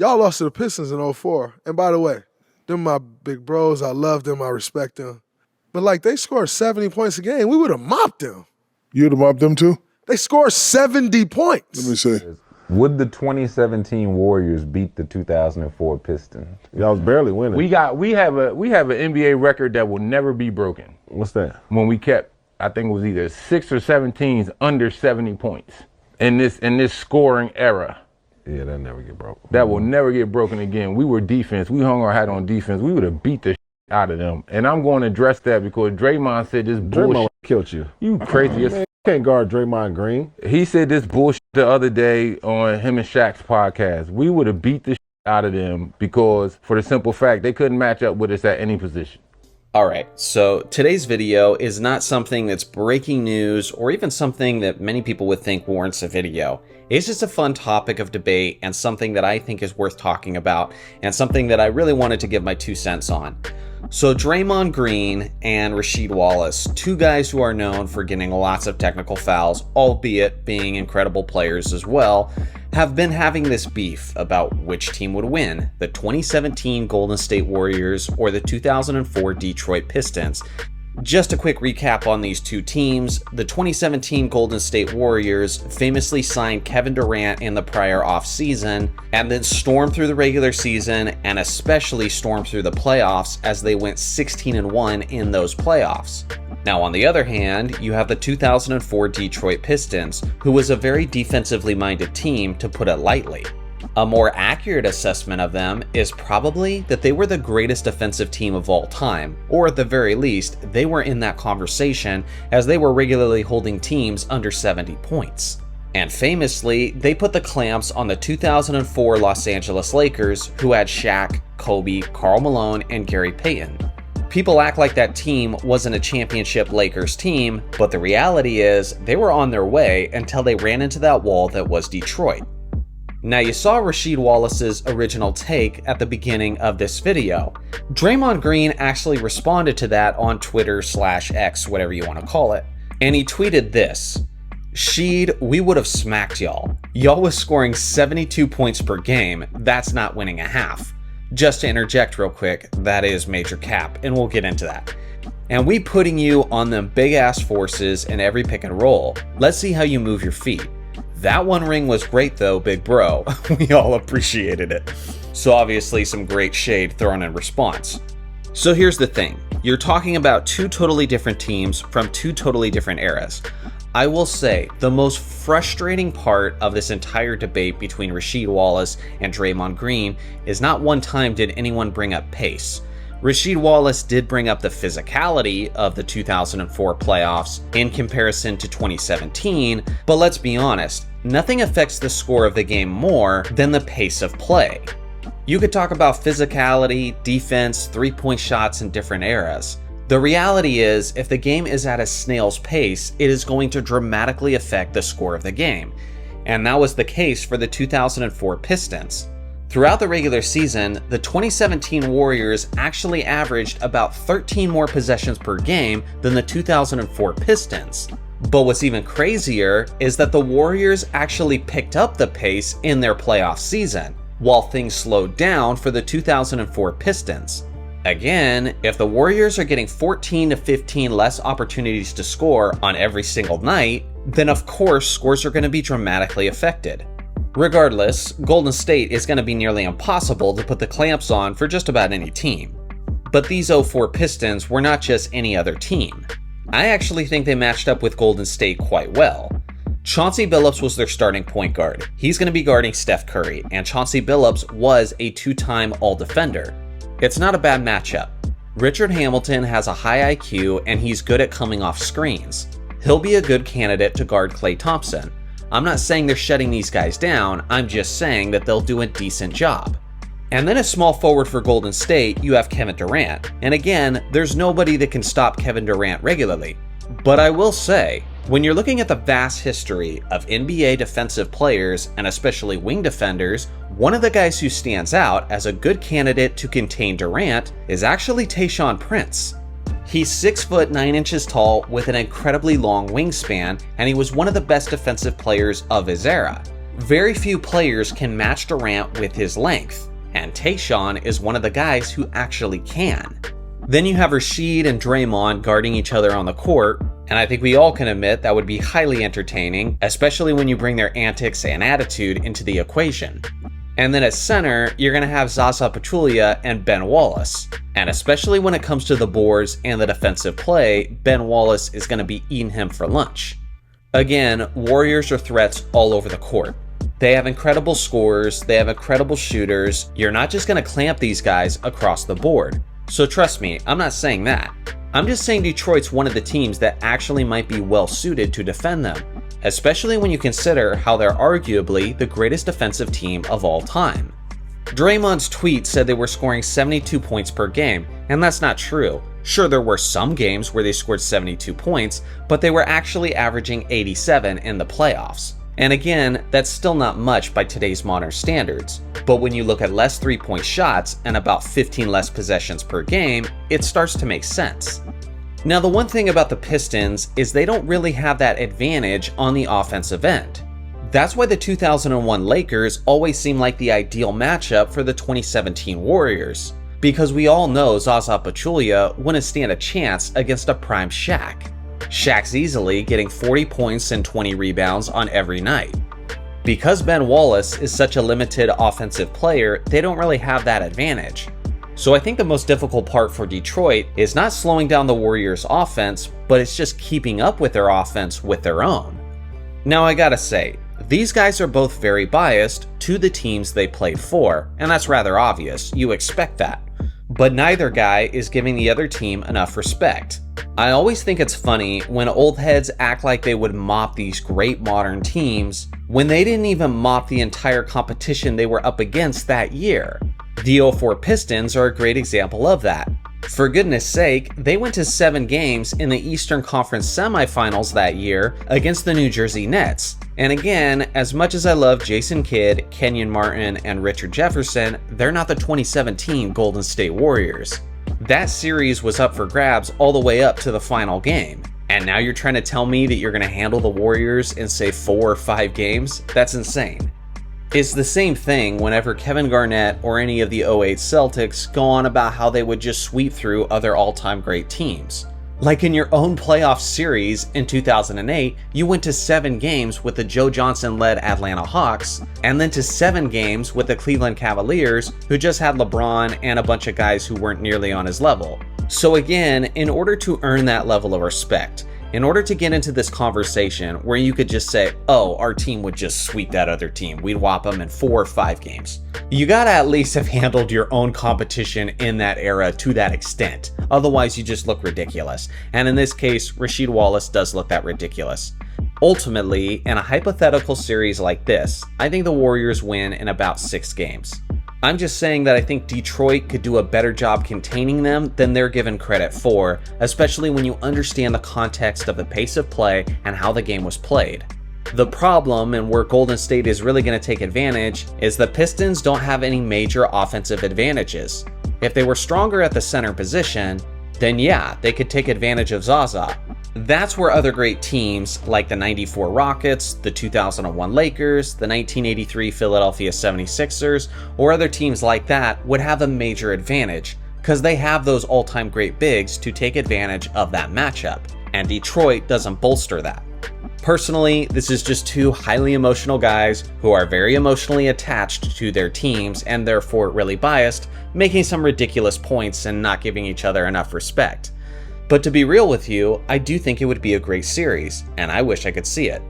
Y'all lost to the Pistons in 2004. And by the way, them my big bros. I love them. I respect them. But, like, they scored 70 points a game. We would have mopped them. You would have mopped them too? They scored 70 points. Let me see. Would the 2017 Warriors beat the 2004 Pistons? Y'all was barely winning. We have an NBA record that will never be broken. What's that? When we kept, I think it was either 6 or 7 teams under 70 points in this scoring era. Yeah, that never get broken. That will never get broken again. We were defense. We hung our hat on defense. We would have beat the out of them. And I'm going to address that because Draymond said this bullshit. Draymond killed you. You crazy as Man, you can't guard Draymond Green. He said this bullshit the other day on him and Shaq's podcast. We would have beat the out of them because, for the simple fact, they couldn't match up with us at any position. Alright, so today's video is not something that's breaking news or even something that many people would think warrants a video. It's just a fun topic of debate and something that I think is worth talking about and something that I really wanted to give my 2 cents on. So Draymond Green and Rasheed Wallace, 2 guys who are known for getting lots of technical fouls, albeit being incredible players as well, have been having this beef about which team would win, the 2017 Golden State Warriors or the 2004 Detroit Pistons. Just a quick recap on these 2 teams. The 2017 Golden State Warriors famously signed Kevin Durant in the prior offseason and then stormed through the regular season and especially stormed through the playoffs as they went 16-1 in those playoffs. Now on the other hand, you have the 2004 Detroit Pistons, who was a very defensively minded team, to put it lightly. A more accurate assessment of them is probably that they were the greatest defensive team of all time, or at the very least, they were in that conversation as they were regularly holding teams under 70 points. And famously, they put the clamps on the 2004 Los Angeles Lakers, who had Shaq, Kobe, Karl Malone, and Gary Payton. People act like that team wasn't a championship Lakers team, but the reality is they were on their way until they ran into that wall that was Detroit. Now you saw Rasheed Wallace's original take at the beginning of this video. Draymond Green actually responded to that on Twitter/X, whatever you want to call it. And he tweeted this: "Sheed, we would have smacked y'all. Y'all was scoring 72 points per game. That's not winning a half." Just to interject real quick, that is major cap, and we'll get into that. "And we putting you on them big ass forces in every pick and roll. Let's see how you move your feet. That one ring was great though, big bro." We all appreciated it. So obviously some great shade thrown in response. So here's the thing. You're talking about 2 totally different teams from 2 totally different eras. I will say the most frustrating part of this entire debate between Rasheed Wallace and Draymond Green is not one time did anyone bring up pace. Rasheed Wallace did bring up the physicality of the 2004 playoffs in comparison to 2017, but let's be honest, nothing affects the score of the game more than the pace of play. You could talk about physicality, defense, 3-point shots in different eras. The reality is, if the game is at a snail's pace, it is going to dramatically affect the score of the game. And that was the case for the 2004 Pistons. Throughout the regular season, the 2017 Warriors actually averaged about 13 more possessions per game than the 2004 Pistons. But what's even crazier is that the Warriors actually picked up the pace in their playoff season, while things slowed down for the 2004 Pistons. Again, if the Warriors are getting 14 to 15 less opportunities to score on every single night, then of course scores are going to be dramatically affected. Regardless, Golden State is going to be nearly impossible to put the clamps on for just about any team. But these 04 Pistons were not just any other team. I actually think they matched up with Golden State quite well. Chauncey Billups was their starting point guard. He's going to be guarding Steph Curry, and Chauncey Billups was a 2-time All-Defender. It's not a bad matchup. Richard Hamilton has a high IQ and he's good at coming off screens. He'll be a good candidate to guard Klay Thompson. I'm not saying they're shutting these guys down, I'm just saying that they'll do a decent job. And then a small forward for Golden State, you have Kevin Durant. And again, there's nobody that can stop Kevin Durant regularly. But I will say, when you're looking at the vast history of NBA defensive players, and especially wing defenders, one of the guys who stands out as a good candidate to contain Durant is actually Tayshaun Prince. He's 6 foot 9 inches tall with an incredibly long wingspan, and he was one of the best defensive players of his era. Very few players can match Durant with his length, and Tayshaun is one of the guys who actually can. Then you have Rasheed and Draymond guarding each other on the court, and I think we all can admit that would be highly entertaining, especially when you bring their antics and attitude into the equation. And then at center, you're going to have Zaza Pachulia and Ben Wallace. And especially when it comes to the boards and the defensive play, Ben Wallace is going to be eating him for lunch. Again, Warriors are threats all over the court. They have incredible scorers, they have incredible shooters. You're not just going to clamp these guys across the board. So trust me, I'm not saying that. I'm just saying Detroit's one of the teams that actually might be well suited to defend them, especially when you consider how they're arguably the greatest defensive team of all time. Draymond's tweet said they were scoring 72 points per game, and that's not true. Sure, there were some games where they scored 72 points, but they were actually averaging 87 in the playoffs. And again, that's still not much by today's modern standards. But when you look at less 3-point shots and about 15 less possessions per game, it starts to make sense. Now, the one thing about the Pistons is they don't really have that advantage on the offensive end. That's why the 2001 Lakers always seem like the ideal matchup for the 2017 Warriors, because we all know Zaza Pachulia wouldn't stand a chance against a prime Shaq. Shaq's easily getting 40 points and 20 rebounds on every night. Because Ben Wallace is such a limited offensive player, they don't really have that advantage. So I think the most difficult part for Detroit is not slowing down the Warriors' offense, but it's just keeping up with their offense with their own. Now I gotta say, these guys are both very biased to the teams they played for, and that's rather obvious, you expect that. But neither guy is giving the other team enough respect. I always think it's funny when old heads act like they would mop these great modern teams when they didn't even mop the entire competition they were up against that year. The 04 Pistons are a great example of that. For goodness sake, they went to 7 games in the Eastern Conference semifinals that year against the New Jersey Nets. And again, as much as I love Jason Kidd, Kenyon Martin, and Richard Jefferson, they're not the 2017 Golden State Warriors. That series was up for grabs all the way up to the final game. And now you're trying to tell me that you're going to handle the Warriors in say 4 or 5 games? That's insane. It's the same thing whenever Kevin Garnett or any of the 08 Celtics go on about how they would just sweep through other all-time great teams. Like in your own playoff series in 2008, you went to 7 games with the Joe Johnson-led Atlanta Hawks, and then to 7 games with the Cleveland Cavaliers, who just had LeBron and a bunch of guys who weren't nearly on his level. So again, in order to earn that level of respect, in order to get into this conversation where you could just say, oh, our team would just sweep that other team, we'd whop them in 4 or 5 games. You gotta at least have handled your own competition in that era to that extent. Otherwise, you just look ridiculous. And in this case, Rasheed Wallace does look that ridiculous. Ultimately, in a hypothetical series like this, I think the Warriors win in about 6 games. I'm just saying that I think Detroit could do a better job containing them than they're given credit for, especially when you understand the context of the pace of play and how the game was played. The problem, and where Golden State is really going to take advantage, is the Pistons don't have any major offensive advantages. If they were stronger at the center position, then yeah, they could take advantage of Zaza. That's where other great teams like the 94 Rockets, the 2001 Lakers, the 1983 Philadelphia 76ers, or other teams like that would have a major advantage, because they have those all-time great bigs to take advantage of that matchup, and Detroit doesn't bolster that. Personally, this is just 2 highly emotional guys who are very emotionally attached to their teams and therefore really biased, making some ridiculous points and not giving each other enough respect. But to be real with you, I do think it would be a great series, and I wish I could see it.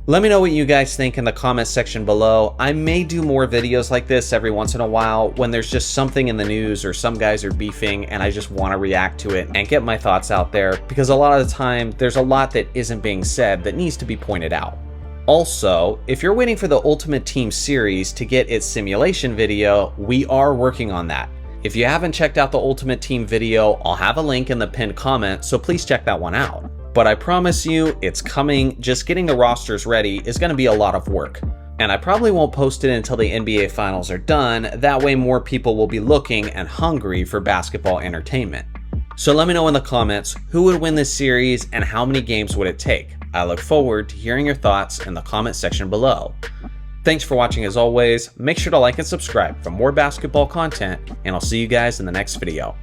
Let me know what you guys think in the comment section below. I may do more videos like this every once in a while when there's just something in the news or some guys are beefing and I just want to react to it and get my thoughts out there, because a lot of the time there's a lot that isn't being said that needs to be pointed out. Also, if you're waiting for the Ultimate Team series to get its simulation video, we are working on that. If you haven't checked out the Ultimate Team video, I'll have a link in the pinned comment, so please check that one out. But I promise you, it's coming. Just getting the rosters ready is going to be a lot of work. And I probably won't post it until the NBA Finals are done, that way more people will be looking and hungry for basketball entertainment. So let me know in the comments who would win this series and how many games would it take. I look forward to hearing your thoughts in the comment section below. Thanks for watching as always. Make sure to like and subscribe for more basketball content, and I'll see you guys in the next video.